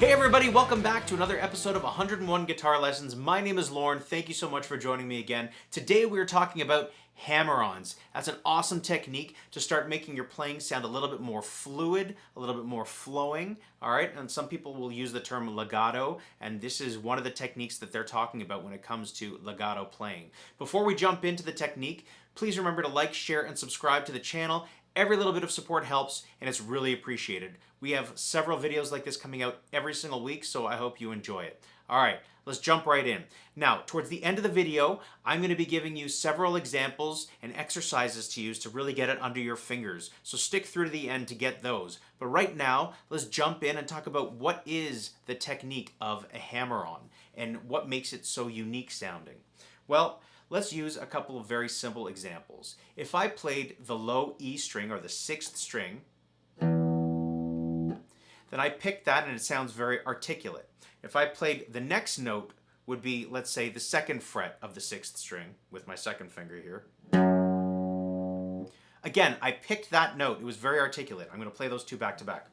Hey everybody, welcome back to another episode of 101 Guitar Lessons. My name is Lauren. Thank you so much for joining me again. Today we are talking about hammer-ons. That's an awesome technique to start making your playing sound a little bit more fluid, a little bit more flowing, all right? And some people will use the term legato, and this is one of the techniques that they're talking about when it comes to legato playing. Before we jump into the technique, please remember to like, share, and subscribe to the channel. Every little bit of support helps, and it's really appreciated. We have several videos like this coming out every single week, so I hope you enjoy it. All right, let's jump right in. Now, towards the end of the video, I'm going to be giving you several examples and exercises to use to really get it under your fingers. So stick through to the end to get those. But right now, let's jump in and talk about what is the technique of a hammer-on and what makes it so unique sounding. Well, let's use a couple of very simple examples. If I played the low E string or the 6th string, then I pick that and it sounds very articulate. If I played the next note would be, let's say, the 2nd fret of the 6th string with my 2nd finger here. Again, I picked that note. It was very articulate. I'm going to play those two back to back.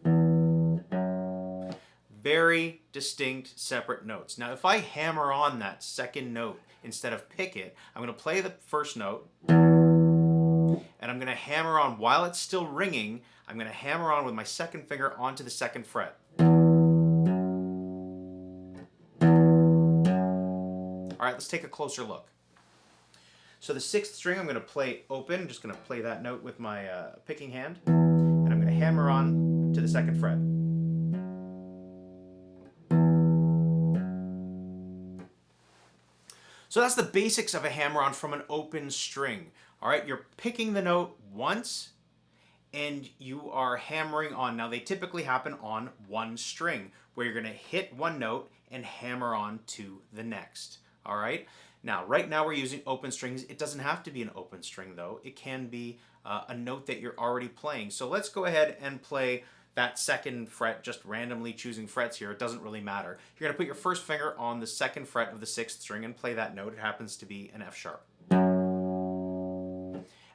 Very distinct, separate notes. Now, if I hammer on that 2nd note instead of pick it, I'm going to play the 1st note, and I'm going to hammer on while it's still ringing. I'm going to hammer on with my 2nd finger onto the 2nd fret. All right, let's take a closer look. So the 6th string, I'm going to play open. I'm just going to play that note with my picking hand, and I'm going to hammer on to the 2nd fret. So that's the basics of a hammer-on from an open string. All right, you're picking the note once and you are hammering on. Now they typically happen on one string where you're gonna hit one note and hammer on to the next. All right, now right now we're using open strings. It doesn't have to be an open string though. It can be a note that you're already playing. So let's go ahead and play that 2nd fret, just randomly choosing frets here. It doesn't really matter. You're going to put your 1st finger on the 2nd fret of the 6th string and play that note. It happens to be an F sharp.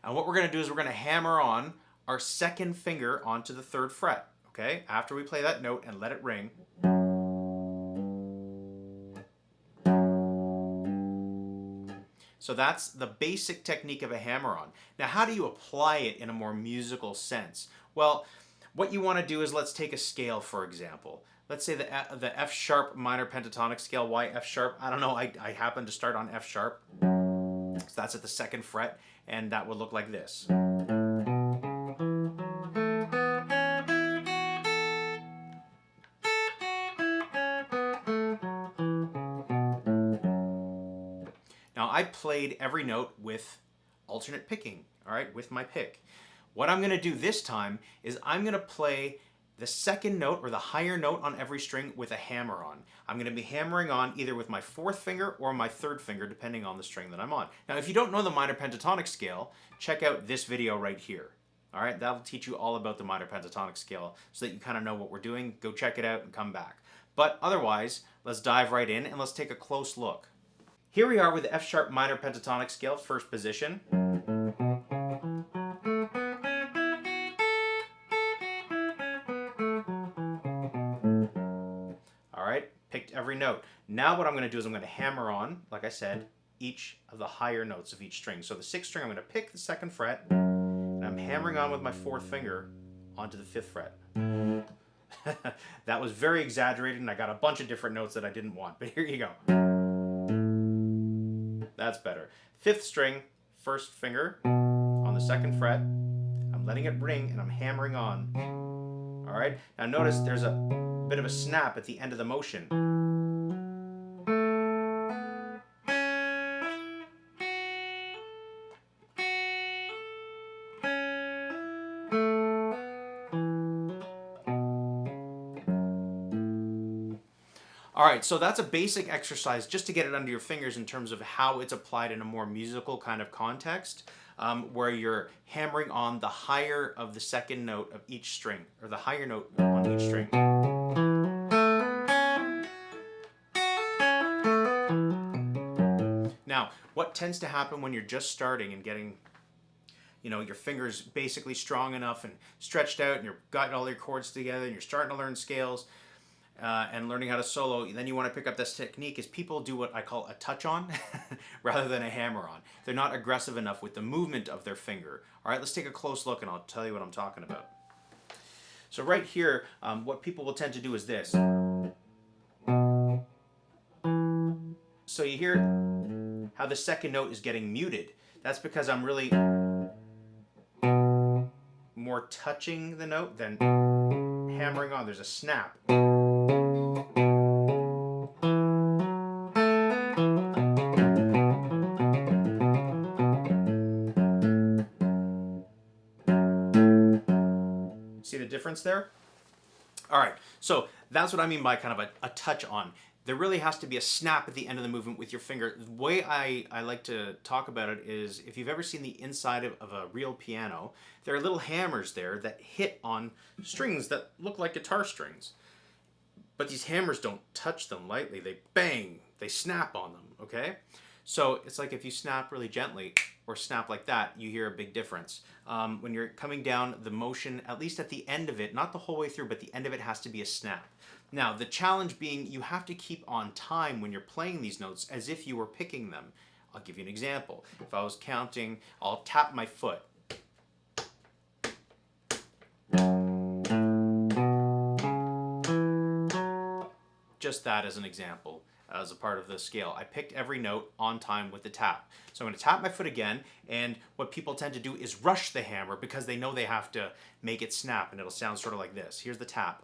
And what we're going to do is we're going to hammer on our 2nd finger onto the 3rd fret, okay? After we play that note and let it ring. So that's the basic technique of a hammer-on. Now, how do you apply it in a more musical sense? Well, what you want to do is, let's take a scale, for example. Let's say the F sharp minor pentatonic scale. Why F sharp? I don't know. I happen to start on F sharp. So that's at the 2nd fret, and that would look like this. Now, I played every note with alternate picking, all right, with my pick. What I'm going to do this time is I'm going to play the 2nd note or the higher note on every string with a hammer-on. I'm going to be hammering on either with my 4th finger or my 3rd finger, depending on the string that I'm on. Now, if you don't know the minor pentatonic scale, check out this video right here. All right, that'll teach you all about the minor pentatonic scale so that you kind of know what we're doing. Go check it out and come back. But otherwise, let's dive right in and let's take a close look. Here we are with the F sharp minor pentatonic scale, 1st position. Picked every note. Now what I'm going to do is I'm going to hammer on, like I said, each of the higher notes of each string. So the 6th string, I'm going to pick the 2nd fret, and I'm hammering on with my 4th finger onto the 5th fret. That was very exaggerated, and I got a bunch of different notes that I didn't want, but here you go. That's better. 5th string, 1st finger on the 2nd fret. I'm letting it ring, and I'm hammering on. All right, now notice there's a bit of a snap at the end of the motion. All right, so that's a basic exercise just to get it under your fingers in terms of how it's applied in a more musical kind of context, where you're hammering on the higher of the 2nd note of each string, or the higher note on each string. Now, what tends to happen when you're just starting and getting, your fingers basically strong enough and stretched out and you've got all your chords together and you're starting to learn scales, and learning how to solo, then you want to pick up this technique is people do what I call a touch-on rather than a hammer-on. They're not aggressive enough with the movement of their finger. All right, let's take a close look and I'll tell you what I'm talking about. So right here, what people will tend to do is this. So you hear how the second note is getting muted. That's because I'm really more touching the note than hammering on. There's a snap. See the difference there? All right, so that's what I mean by kind of a touch on. There really has to be a snap at the end of the movement with your finger. The way I like to talk about it is if you've ever seen the inside of a real piano, there are little hammers there that hit on strings that look like guitar strings. But these hammers don't touch them lightly. They bang, they snap on them, okay? So it's like if you snap really gently or snap like that, you hear a big difference. When you're coming down, the motion, at least at the end of it, not the whole way through, but the end of it has to be a snap. Now, the challenge being you have to keep on time when you're playing these notes as if you were picking them. I'll give you an example. If I was counting, I'll tap my foot. Just that as an example, as a part of the scale. I picked every note on time with the tap. So I'm going to tap my foot again, and what people tend to do is rush the hammer because they know they have to make it snap, and it'll sound sort of like this. Here's the tap.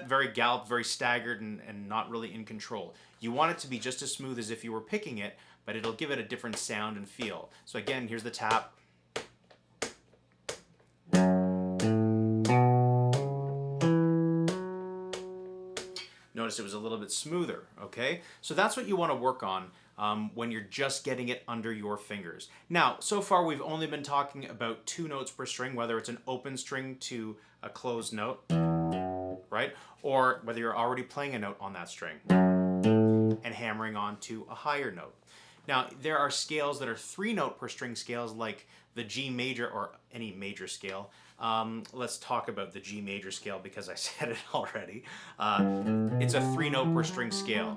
Very galloped, very staggered, and not really in control. You want it to be just as smooth as if you were picking it, but it'll give it a different sound and feel. So again, here's the tap. Notice it was a little bit smoother, okay? So that's what you want to work on when you're just getting it under your fingers. Now, so far we've only been talking about 2 notes per string, whether it's an open string to a closed note, right? Or whether you're already playing a note on that string and hammering on to a higher note. Now, there are scales that are 3 note per string scales like the G major or any major scale. Let's talk about the G major scale because I said it already. It's a 3 note per string scale.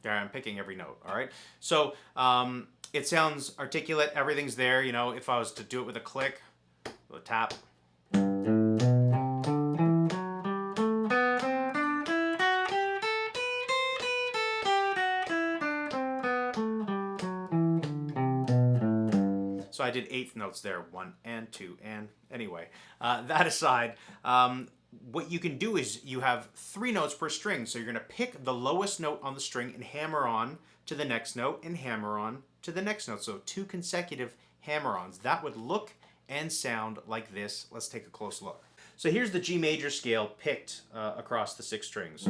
There, I'm picking every note, all right? So it sounds articulate, everything's there. You know, if I was to do it with a click, with a tap. So I did 8th notes there, 1 and 2 and anyway. That aside, what you can do is you have 3 notes per string. So you're going to pick the lowest note on the string and hammer on to the next note and hammer on to the next note. So 2 consecutive hammer-ons. That would look and sound like this. Let's take a close look. So here's the G major scale picked across the 6 strings.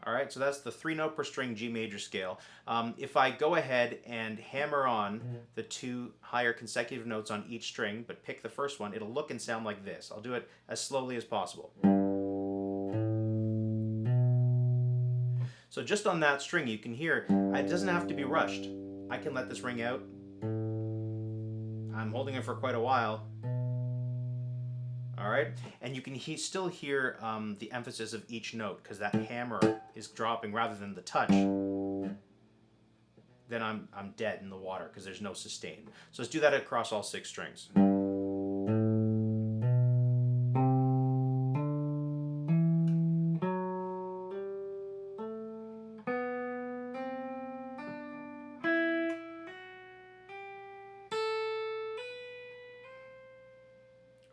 All right, so that's the 3 note per string G major scale. If I go ahead and hammer on the 2 higher consecutive notes on each string, but pick the first one, it'll look and sound like this. I'll do it as slowly as possible. So just on that string, you can hear it doesn't have to be rushed. I can let this ring out. I'm holding it for quite a while. All right, and you can still hear the emphasis of each note because that hammer is dropping rather than the touch. Then I'm dead in the water because there's no sustain. So let's do that across all 6 strings.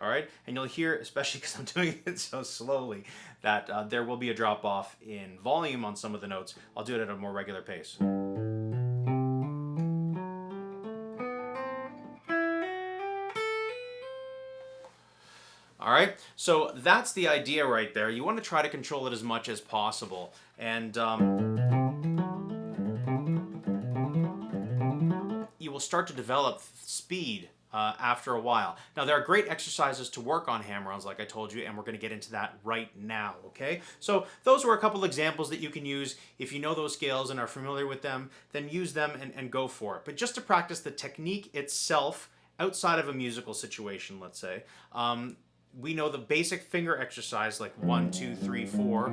All right, and you'll hear, especially because I'm doing it so slowly, that there will be a drop off in volume on some of the notes. I'll do it at a more regular pace. All right, so that's the idea right there. You want to try to control it as much as possible. And you will start to develop speed after a while. Now, there are great exercises to work on hammer-ons, like I told you, and we're going to get into that right now, okay? So those were a couple examples that you can use. If you know those scales and are familiar with them, then use them and go for it. But just to practice the technique itself, outside of a musical situation, let's say, we know the basic finger exercise, like 1, 2, 3, 4.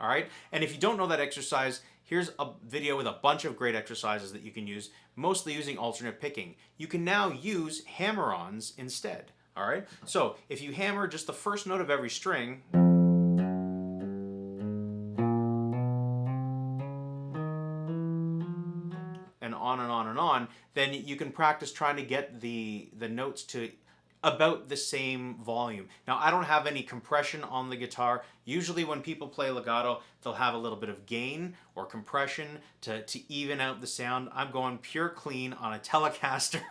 All right, and if you don't know that exercise, here's a video with a bunch of great exercises that you can use, mostly using alternate picking. You can now use hammer-ons instead. All right, so if you hammer just the first note of every string, and on and on and on, then you can practice trying to get the notes to about the same volume. Now, I don't have any compression on the guitar. Usually when people play legato, they'll have a little bit of gain or compression to even out the sound. I'm going pure clean on a Telecaster.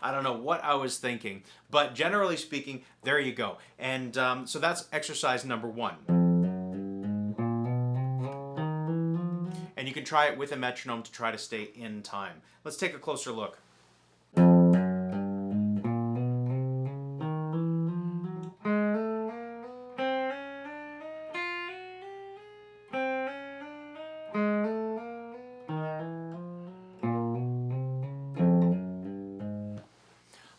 I don't know what I was thinking, but generally speaking, there you go. And so that's exercise number 1. And you can try it with a metronome to try to stay in time. Let's take a closer look.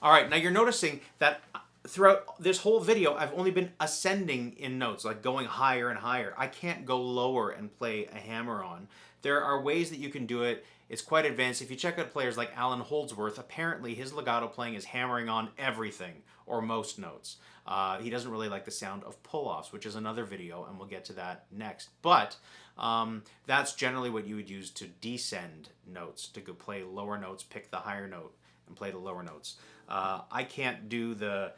All right, now you're noticing that throughout this whole video, I've only been ascending in notes, like going higher and higher. I can't go lower and play a hammer-on. There are ways that you can do it. It's quite advanced. If you check out players like Alan Holdsworth, apparently his legato playing is hammering on everything, or most notes. He doesn't really like the sound of pull-offs, which is another video, and we'll get to that next. But that's generally what you would use to descend notes, to go play lower notes, pick the higher note, and play the lower notes. I can't do the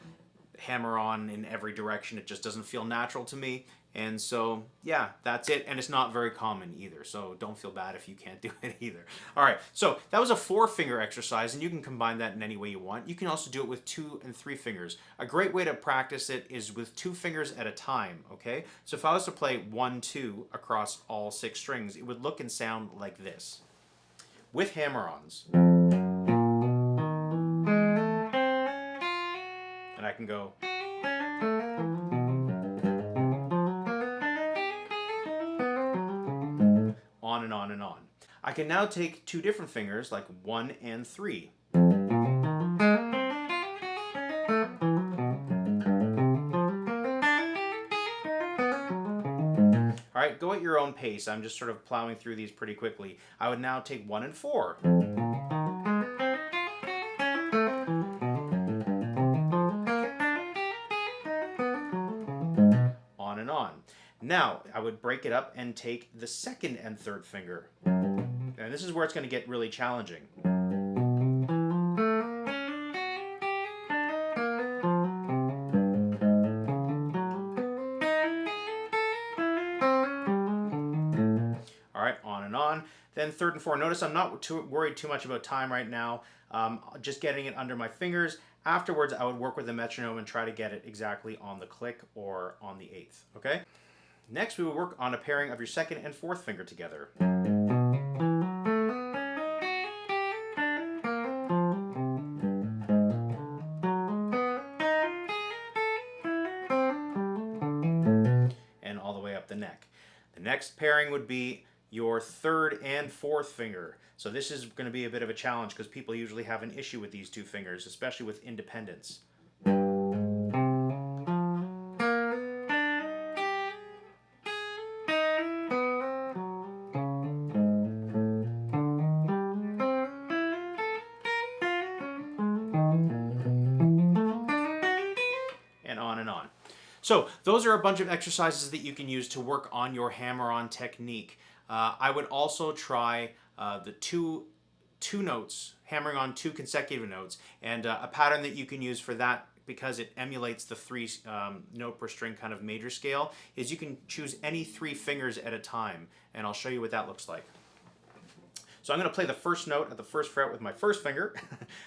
hammer-on in every direction. It just doesn't feel natural to me. And so, yeah, that's it. And it's not very common either. So don't feel bad if you can't do it either. All right, so that was a 4-finger exercise, and you can combine that in any way you want. You can also do it with 2 and 3 fingers. A great way to practice it is with 2 fingers at a time, okay? So if I was to play 1, 2 across all 6 strings, it would look and sound like this. With hammer-ons. And I can go. On and on and on. I can now take 2 different fingers, like 1 and 3. All right, go at your own pace. I'm just sort of plowing through these pretty quickly. I would now take 1 and 4. On and on. Now, I would break it up and take the 2nd and 3rd finger. And this is where it's going to get really challenging. All right, on and on. Then 3rd and 4th. Notice I'm not worried too much about time right now. Just getting it under my fingers. Afterwards, I would work with the metronome and try to get it exactly on the click or on the 8th, okay? Next, we will work on a pairing of your 2nd and 4th finger together. And all the way up the neck. The next pairing would be your 3rd and 4th finger. So this is going to be a bit of a challenge because people usually have an issue with these 2 fingers, especially with independence. And on and on. So those are a bunch of exercises that you can use to work on your hammer-on technique. I would also try the two notes, hammering on 2 consecutive notes, and a pattern that you can use for that, because it emulates the 3 note per string kind of major scale, is you can choose any 3 fingers at a time, and I'll show you what that looks like. So I'm going to play the first note at the 1st fret with my 1st finger.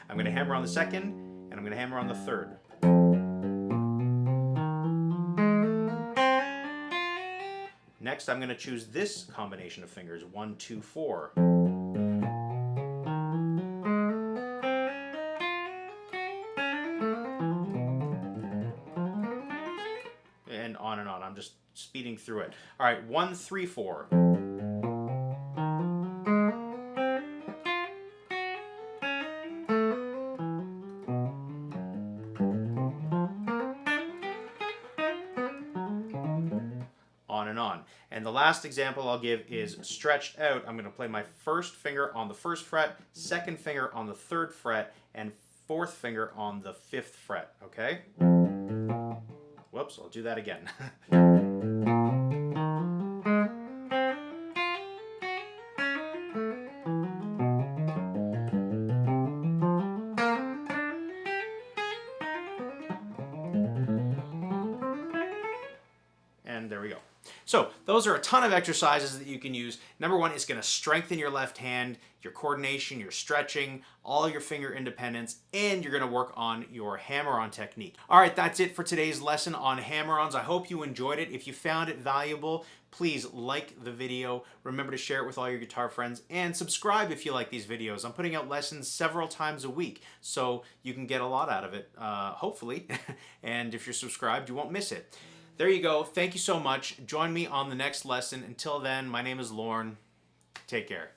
I'm going to hammer on the 2nd, and I'm going to hammer on the 3rd. Next Next, I'm going to choose this combination of fingers, 1, 2, 4. And on and on. I'm just speeding through it. All right, 1, 3, 4. On and on. And the last example I'll give is stretched out. I'm going to play my first finger on the first fret, second finger on the third fret, and fourth finger on the fifth fret, okay? Whoops, I'll do that again. And there we go. So those are a ton of exercises that you can use. Number one, it's going to strengthen your left hand, your coordination, your stretching, all your finger independence, and you're going to work on your hammer-on technique. All right, that's it for today's lesson on hammer-ons. I hope you enjoyed it. If you found it valuable, please like the video. Remember to share it with all your guitar friends and subscribe if you like these videos. I'm putting out lessons several times a week, so you can get a lot out of it, hopefully. And if you're subscribed, you won't miss it. There you go. Thank you so much. Join me on the next lesson. Until then, my name is Lorne. Take care.